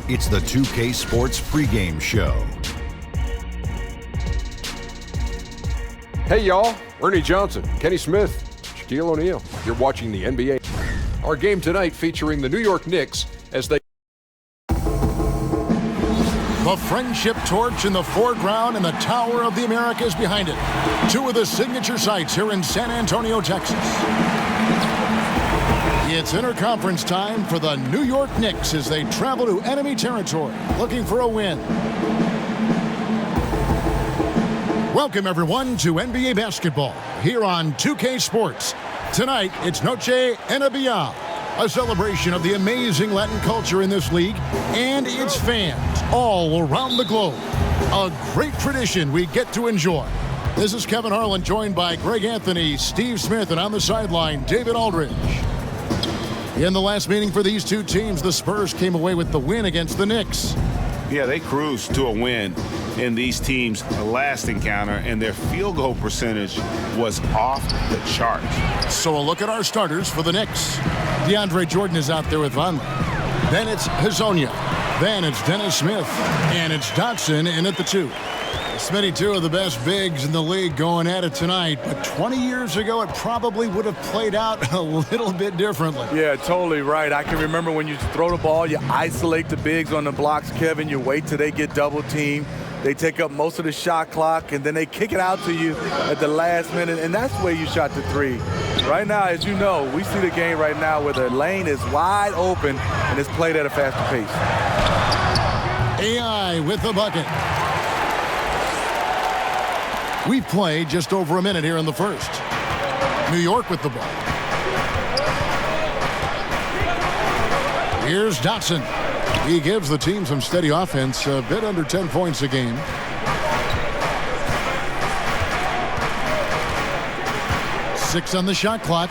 It's the 2K Sports pregame show. Hey y'all, Ernie Johnson, Kenny Smith, Shaquille O'Neal. You're watching the NBA. Our game tonight featuring the New York Knicks as they... The Friendship Torch in the foreground and the Tower of the Americas behind it. Two of the signature sites here in San Antonio, Texas. It's interconference time for the New York Knicks as they travel to enemy territory looking for a win. Welcome, everyone, to NBA basketball here on 2K Sports. Tonight, it's Noche NBA, a celebration of the amazing Latin culture in this league and its fans all around the globe. A great tradition we get to enjoy. This is Kevin Harlan, joined by Greg Anthony, Steve Smith, and on the sideline, David Aldridge. In the last meeting for these two teams, the Spurs came away with the win against the Knicks. Yeah, they cruised to a win in these teams' last encounter, and their field goal percentage was off the charts. So a look at our starters for the Knicks. DeAndre Jordan is out there with Von. Then it's Hazonia. Then it's Dennis Smith. And it's Dotson in at the 2. Smitty, two of the best bigs in the league going at it tonight, but 20 years ago it probably would have played out a little bit differently. Yeah, totally right. I can remember when you throw the ball, you isolate the bigs on the blocks, Kevin. You wait till they get double teamed. They take up most of the shot clock, and then they kick it out to you at the last minute, and that's where you shot the three. Right now, as you know, we see the game right now where the lane is wide open and it's played at a faster pace. AI with the bucket. We played just over a minute here in the first. New York with the ball. Here's Dotson. He gives the team some steady offense, a bit under 10 points a game. Six on the shot clock.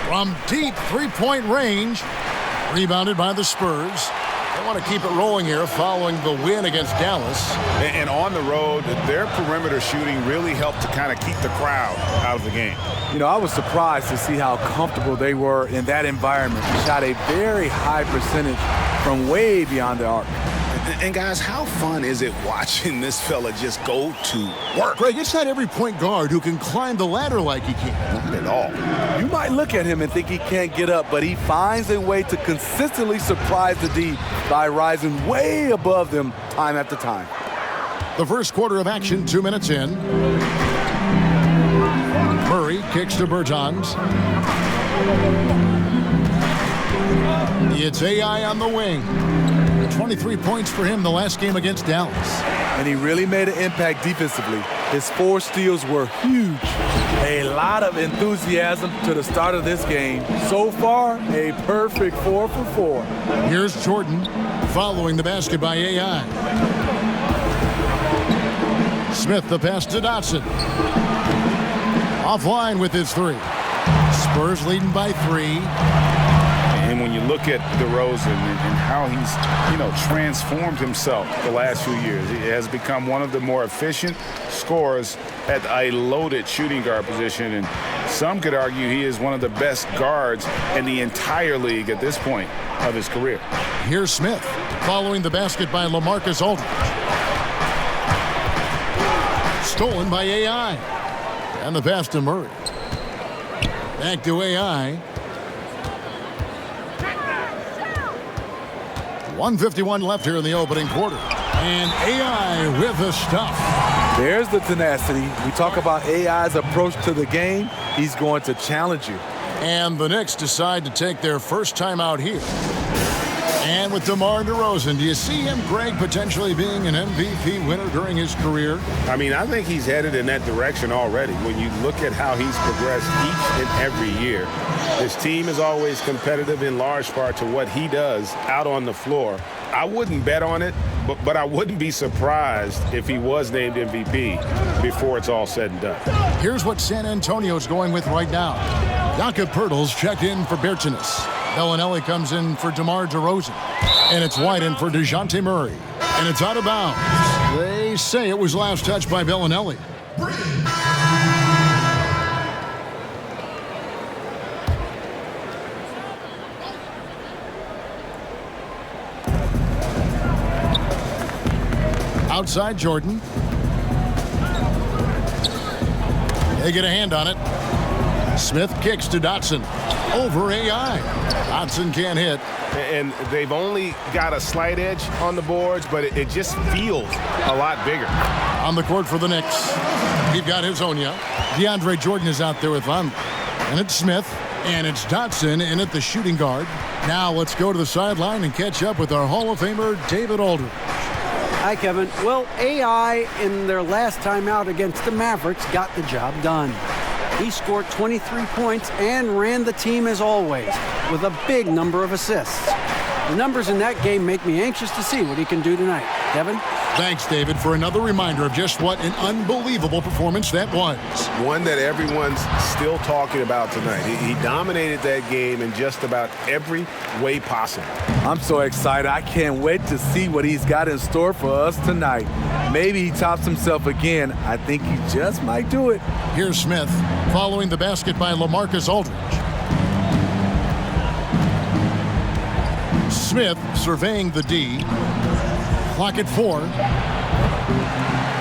From deep three-point range. Rebounded by the Spurs. They want to keep it rolling here following the win against Dallas. And on the road, their perimeter shooting really helped to kind of keep the crowd out of the game. You know, I was surprised to see how comfortable they were in that environment. They shot a very high percentage from way beyond the arc. And guys, how fun is it watching this fella just go to work? Greg, it's not every point guard who can climb the ladder like he can. Not at all. You might look at him and think he can't get up, but he finds a way to consistently surprise the D by rising way above them time after time. The first quarter of action, 2 minutes in. Murray kicks to Bertans. It's AI on the wing. 23 points for him the last game against Dallas. And he really made an impact defensively. His 4 steals were huge. A lot of enthusiasm to the start of this game. So far, a perfect 4 for 4. Here's Jordan following the basket by AI. Smith the pass to Dotson. Offline with his 3. Spurs leading by 3. And when you look at DeRozan and how he's, transformed himself the last few years, he has become one of the more efficient scorers at a loaded shooting guard position. And some could argue he is one of the best guards in the entire league at this point of his career. Here's Smith following the basket by LaMarcus Aldridge. Stolen by AI. And the pass to Murray. Back to AI. 1:51 left here in the opening quarter. And AI with the stuff. There's the tenacity. We talk about AI's approach to the game. He's going to challenge you. And the Knicks decide to take their first time out here. And with DeMar DeRozan, do you see him, Greg, potentially being an MVP winner during his career? I mean, I think he's headed in that direction already. When you look at how he's progressed each and every year, his team is always competitive in large part to what he does out on the floor. I wouldn't bet on it, but I wouldn't be surprised if he was named MVP before it's all said and done. Here's what San Antonio's going with right now. Jakob Poeltl's checked in for Bertans. Bellinelli comes in for DeMar DeRozan. And it's wide in for DeJounte Murray. And it's out of bounds. They say it was last touched by Bellinelli. Outside Jordan. They get a hand on it. Smith kicks to Dotson. Over AI. Dotson can't hit. And they've only got a slight edge on the boards, but it just feels a lot bigger. On the court for the Knicks, we've got Hazonia. DeAndre Jordan is out there with Von. And it's Smith. And it's Dotson in at the shooting guard. Now let's go to the sideline and catch up with our Hall of Famer, David Aldridge. Hi, Kevin. Well, AI in their last time out against the Mavericks got the job done. He scored 23 points and ran the team as always with a big number of assists. The numbers in that game make me anxious to see what he can do tonight. Kevin? Thanks, David, for another reminder of just what an unbelievable performance that was. One that everyone's still talking about tonight. He dominated that game in just about every way possible. I'm so excited. I can't wait to see what he's got in store for us tonight. Maybe he tops himself again. I think he just might do it. Here's Smith following the basket by LaMarcus Aldridge. Smith surveying the D. Clock at 4.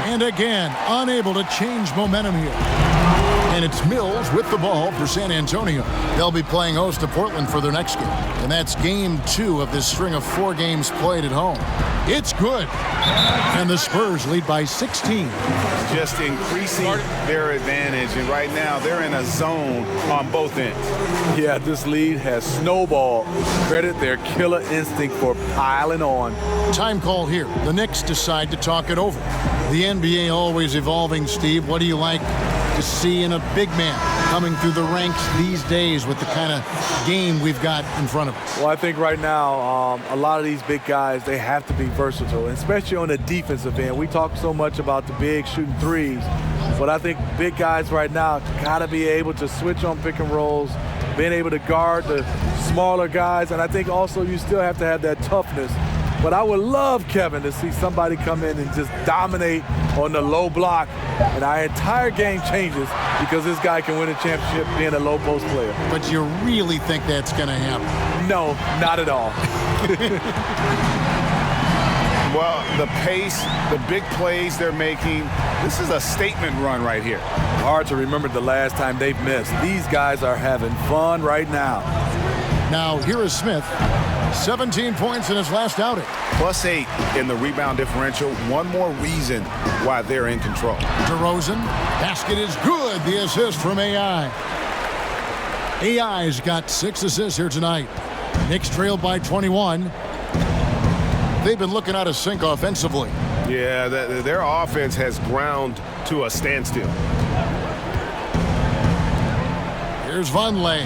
And again, unable to change momentum here. And it's Mills with the ball for San Antonio. They'll be playing host to Portland for their next game. And that's game 2 of this string of 4 games played at home. It's good. And the Spurs lead by 16. Just increasing their advantage. And right now, they're in a zone on both ends. Yeah, this lead has snowballed. Credit their killer instinct for piling on. Time call here. The Knicks decide to talk it over. The NBA always evolving, Steve. What do you like to see in a big man coming through the ranks these days with the kind of game we've got in front of us? Well, I think right now, a lot of these big guys, they have to be versatile, especially on the defensive end. We talk so much about the big shooting threes, but I think big guys right now got to be able to switch on pick and rolls, being able to guard the smaller guys, and I think also you still have to have that toughness. But I would love, Kevin, to see somebody come in and just dominate on the low block, and our entire game changes because this guy can win a championship being a low post player. But you really think that's going to happen? No, not at all. Well, the pace, the big plays they're making, this is a statement run right here. Hard to remember the last time they've missed. These guys are having fun right now. Now, here is Smith. 17 points in his last outing. +8 in the rebound differential. One more reason why they're in control. DeRozan. Basket is good. The assist from AI. AI's got 6 assists here tonight. Knicks trailed by 21. They've been looking out of sync offensively. Yeah, their offense has ground to a standstill. Here's Vonleh.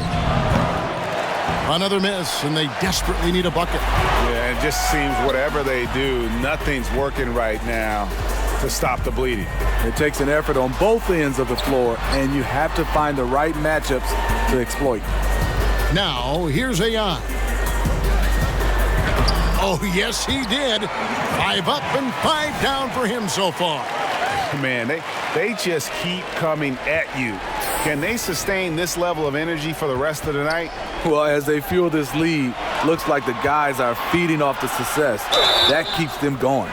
Another miss, and they desperately need a bucket. Yeah, it just seems whatever they do, nothing's working right now to stop the bleeding. It takes an effort on both ends of the floor, and you have to find the right matchups to exploit. Now, here's AI. Oh, yes, he did. 5 up and 5 down for him so far. Man, they just keep coming at you. Can they sustain this level of energy for the rest of the night? Well, as they fuel this lead, looks like the guys are feeding off the success. That keeps them going.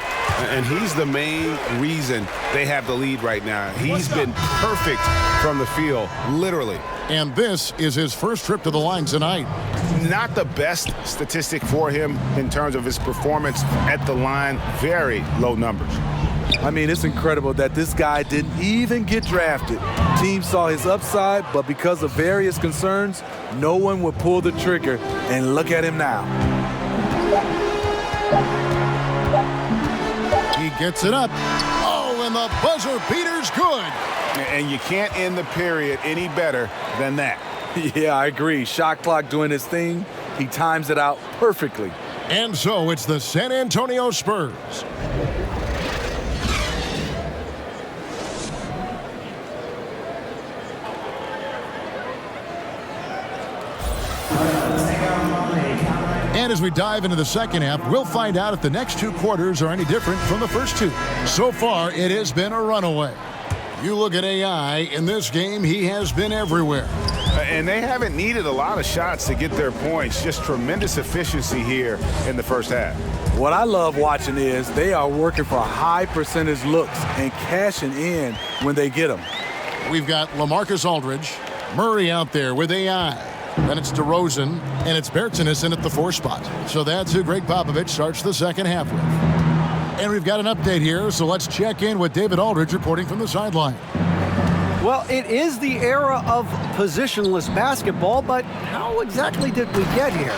And he's the main reason they have the lead right now. He's been perfect from the field, literally. And this is his first trip to the line tonight. Not the best statistic for him in terms of his performance at the line. Very low numbers. I mean, it's incredible that this guy didn't even get drafted. Team saw his upside, but because of various concerns, no one would pull the trigger. And look at him now. He gets it up. Oh, and the buzzer beater's good. And you can't end the period any better than that. Yeah, I agree. Shot clock doing his thing. He times it out perfectly. And so it's the San Antonio Spurs. And as we dive into the second half, we'll find out if the next 2 quarters are any different from the first 2. So far, it has been a runaway. You look at AI, in this game, he has been everywhere. And they haven't needed a lot of shots to get their points. Just tremendous efficiency here in the first half. What I love watching is they are working for high percentage looks and cashing in when they get them. We've got LaMarcus Aldridge, Murray out there with AI. Then it's DeRozan, and it's Bertans in at the 4 spot. So that's who Greg Popovich starts the second half with. And we've got an update here, so let's check in with David Aldridge reporting from the sideline. Well, it is the era of positionless basketball, but how exactly did we get here?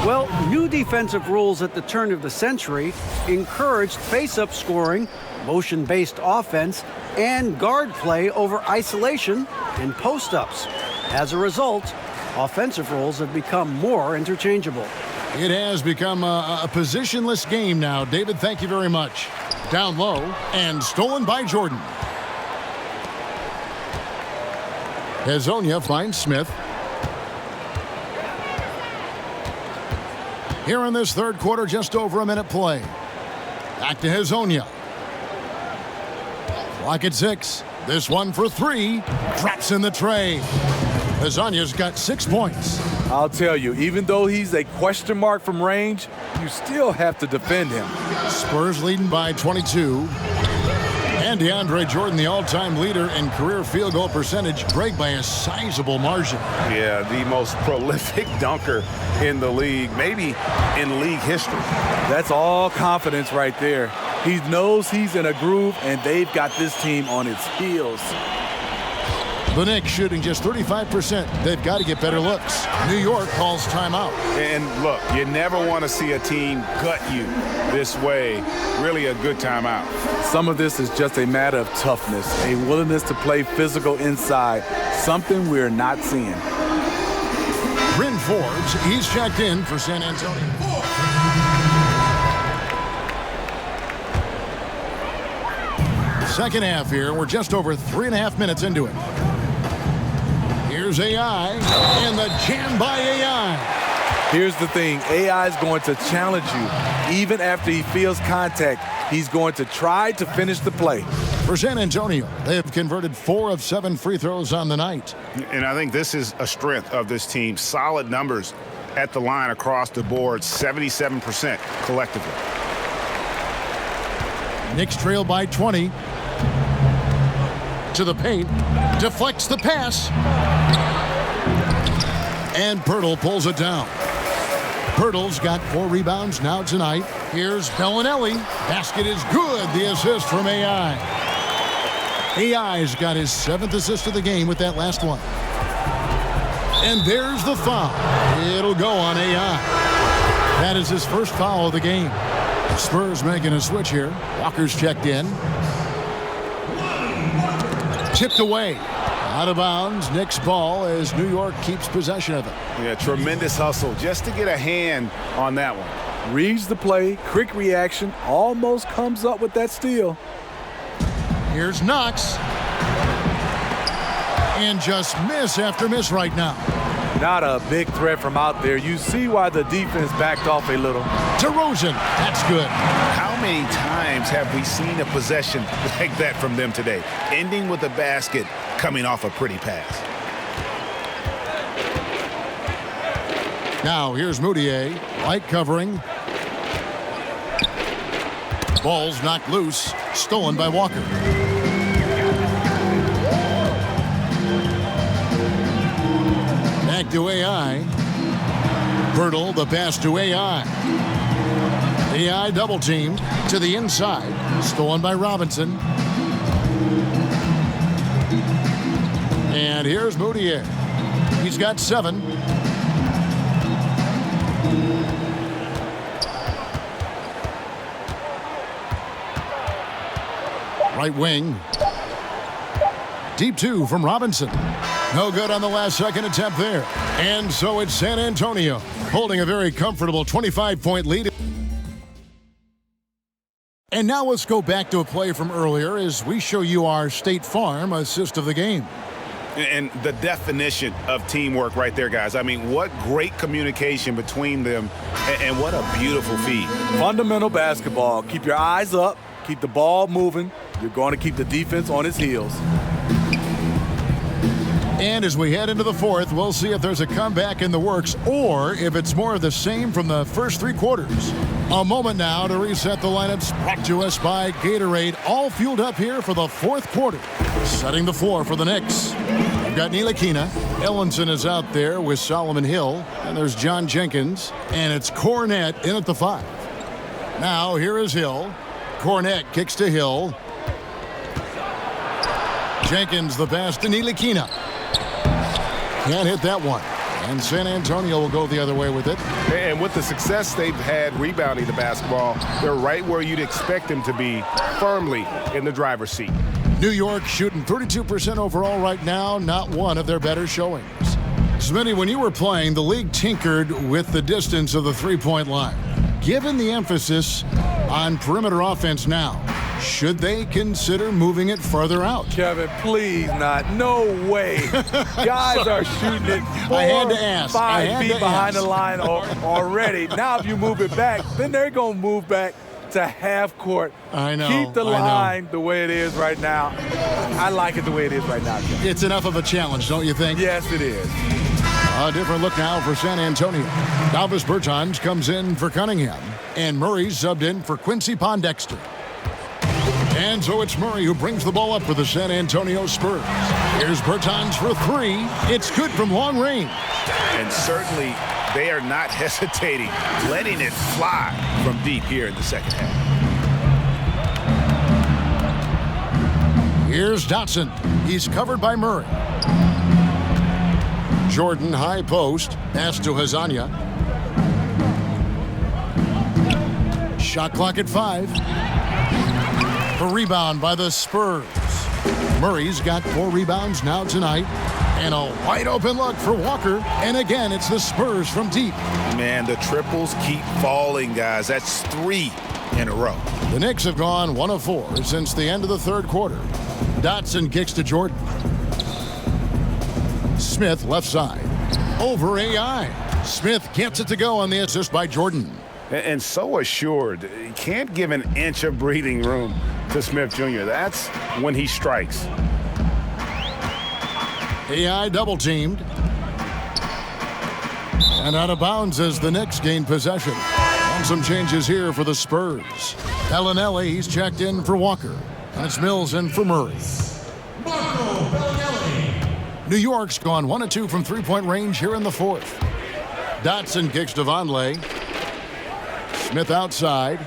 Well, new defensive rules at the turn of the century encouraged face-up scoring, motion-based offense, and guard play over isolation and post-ups. As a result, offensive roles have become more interchangeable. It has become a positionless game now. David, thank you very much. Down low and stolen by Jordan. Hezonja finds Smith. Here in this third quarter, just over a minute play. Back to Hezonja. Clock at 6. This one for 3. Drops in the tray. Hezonja's got 6 points. I'll tell you, even though he's a question mark from range, you still have to defend him. Spurs leading by 22. And DeAndre Jordan, the all-time leader in career field goal percentage, Greg, by a sizable margin. Yeah, the most prolific dunker in the league, maybe in league history. That's all confidence right there. He knows he's in a groove, and they've got this team on its heels. The Knicks shooting just 35%. They've got to get better looks. New York calls timeout. And look, you never want to see a team gut you this way. Really a good timeout. Some of this is just a matter of toughness, a willingness to play physical inside, something we're not seeing. Bryn Forbes, he's checked in for San Antonio. Second half here. We're just over 3.5 minutes into it. Here's AI, and the jam by AI. Here's the thing. AI is going to challenge you. Even after he feels contact, he's going to try to finish the play. For San Antonio, they have converted 4 of 7 free throws on the night. And I think this is a strength of this team. Solid numbers at the line across the board, 77% collectively. Knicks trail by 20. To the paint, deflects the pass. And Pirtle pulls it down. Pirtle's got 4 rebounds now tonight. Here's Bellinelli. Basket is good. The assist from AI. AI's got his 7th assist of the game with that last one. And there's the foul. It'll go on AI. That is his first foul of the game. Spurs making a switch here. Walker's checked in. Tipped away. Out of bounds. Knicks ball as New York keeps possession of it. Yeah, tremendous hustle just to get a hand on that one. Reads the play, quick reaction, almost comes up with that steal. Here's Knox. And just miss after miss right now. Not a big threat from out there. You see why the defense backed off a little. DeRozan. That's good. How many times have we seen a possession like that from them today? Ending with a basket, coming off a pretty pass. Now here's Moutier. Light covering. Ball's knocked loose. Stolen by Walker. Back to AI. Pirtle, the pass to AI. AI double teamed to the inside. Stolen by Robinson. And here's Moutier. He's got 7. Right wing. Deep 2 from Robinson. No good on the last second attempt there. And so it's San Antonio holding a very comfortable 25-point lead. And now let's go back to a play from earlier as we show you our State Farm assist of the game. And the definition of teamwork right there, guys. I mean, what great communication between them, and what a beautiful feed. Fundamental basketball. Keep your eyes up. Keep the ball moving. You're going to keep the defense on its heels. And as we head into the fourth, we'll see if there's a comeback in the works or if it's more of the same from the first three quarters. A moment now to reset the lineups brought to us by Gatorade, all fueled up here for the fourth quarter. Setting the floor for the Knicks. We've got Ntilikina. Ellenson is out there with Solomon Hill. And there's John Jenkins. And it's Cornette in at the 5. Now here is Hill. Cornette kicks to Hill. Jenkins the pass to Ntilikina. Can't hit that one. And San Antonio will go the other way with it. And with the success they've had rebounding the basketball, they're right where you'd expect them to be, firmly in the driver's seat. New York shooting 32% overall right now, not one of their better showings. Smitty, when you were playing, the league tinkered with the distance of the three-point line. Given the emphasis on perimeter offense now, should they consider moving it further out? Kevin, please not. No way. Guys are shooting it 5 feet behind the line already. Now if you move it back, then they're going to move back to half court. I know. Keep the line the way it is right now. I like it the way it is right now, Kevin. It's enough of a challenge, don't you think? Yes, it is. A different look now for San Antonio. Davis Bertans comes in for Cunningham, and Murray's subbed in for Quincy Pondexter. And so it's Murray who brings the ball up for the San Antonio Spurs. Here's Bertans for 3. It's good from long range. And certainly they are not hesitating, letting it fly from deep here in the second half. Here's Dotson. He's covered by Murray. Jordan high post. Pass to Hazanya. Shot clock at 5. A rebound by the Spurs. Murray's got 4 rebounds now tonight. And a wide open look for Walker. And again, it's the Spurs from deep. Man, the triples keep falling, guys. That's 3 in a row. The Knicks have gone 1 of 4 since the end of the third quarter. Dotson kicks to Jordan. Smith left side. Over AI. Smith gets it to go on the assist by Jordan. And so assured. You can't give an inch of breathing room to Smith Jr. That's when he strikes. AI double teamed. And out of bounds as the Knicks gain possession. And some changes here for the Spurs. Bellinelli, he's checked in for Walker. And it's Mills in for Murray. New York's gone 1 of 2 from three-point range here in the fourth. Dotson kicks to Vonleh. Smith outside.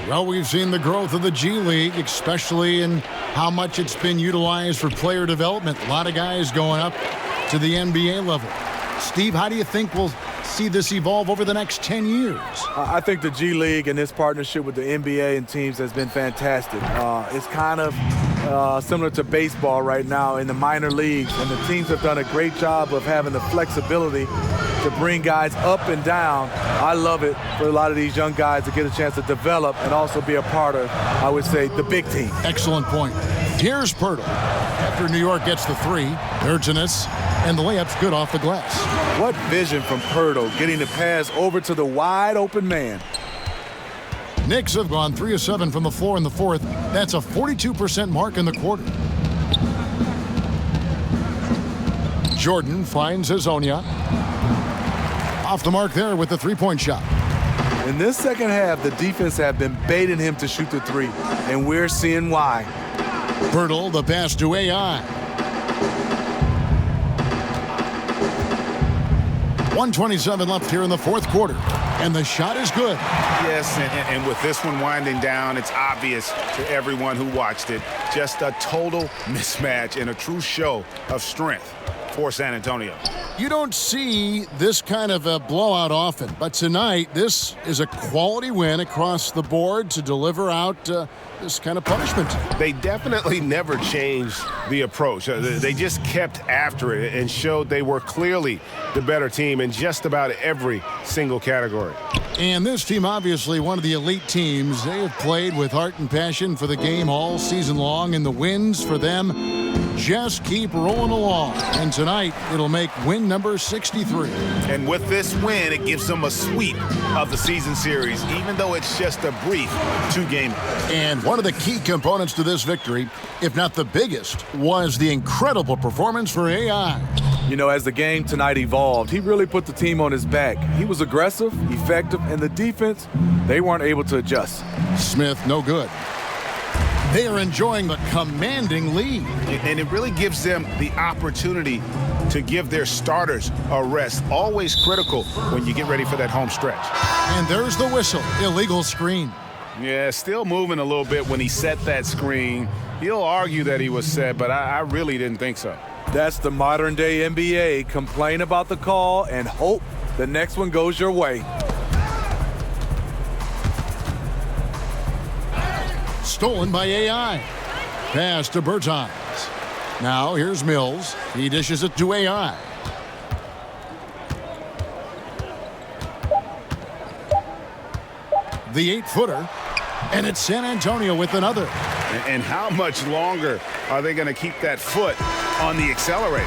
Well, we've seen the growth of the G League, especially in how much it's been utilized for player development. A lot of guys going up to the NBA level. Steve, how do you think we'll see this evolve over the next 10 years? I think the G League and this partnership with the NBA and teams has been fantastic. It's kind of similar to baseball right now in the minor leagues, and the teams have done a great job of having the flexibility to bring guys up and down. I love it for a lot of these young guys to get a chance to develop and also be a part of, I would say, the big team. Excellent point. Here's Pirtle. After New York gets the 3, Urginus, and the layup's good off the glass. What vision from Pirtle, getting the pass over to the wide open man. Knicks have gone 3 of 7 from the floor in the fourth. That's a 42% mark in the quarter. Jordan finds Hazonia. Off the mark there with the three-point shot. In this second half, the defense have been baiting him to shoot the 3, and we're seeing why. Pirtle, the pass to AI. 1:27 left here in the fourth quarter, and the shot is good. Yes, and with this one winding down, it's obvious to everyone who watched it. Just a total mismatch and a true show of strength for San Antonio. You don't see this kind of a blowout often, but tonight this is a quality win across the board to deliver out this kind of punishment. They definitely never changed the approach. They just kept after it and showed they were clearly the better team in just about every single category. And this team, obviously one of the elite teams. They have played with heart and passion for the game all season long, and the wins for them just keep rolling along. And tonight, it'll make win number 63. And with this win, it gives them a sweep of the season series, even though it's just a brief 2-game. And one of the key components to this victory, if not the biggest, was the incredible performance for AI. You know, as the game tonight evolved, he really put the team on his back. He was aggressive, effective, and the defense, they weren't able to adjust. Smith, no good. They are enjoying the commanding lead. And it really gives them the opportunity to give their starters a rest. Always critical when you get ready for that home stretch. And there's the whistle. Illegal screen. Yeah, still moving a little bit when he set that screen. He'll argue that he was set, but I really didn't think so. That's the modern-day NBA. Complain about the call and hope the next one goes your way. Stolen by AI. Pass to Bertans. Now here's Mills. He dishes it to AI. The 8-footer. And it's San Antonio with another. And how much longer are they going to keep that foot on the accelerator?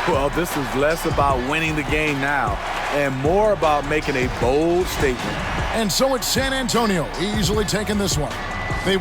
Well, this is less about winning the game now and more about making a bold statement. And so it's San Antonio easily taking this one. They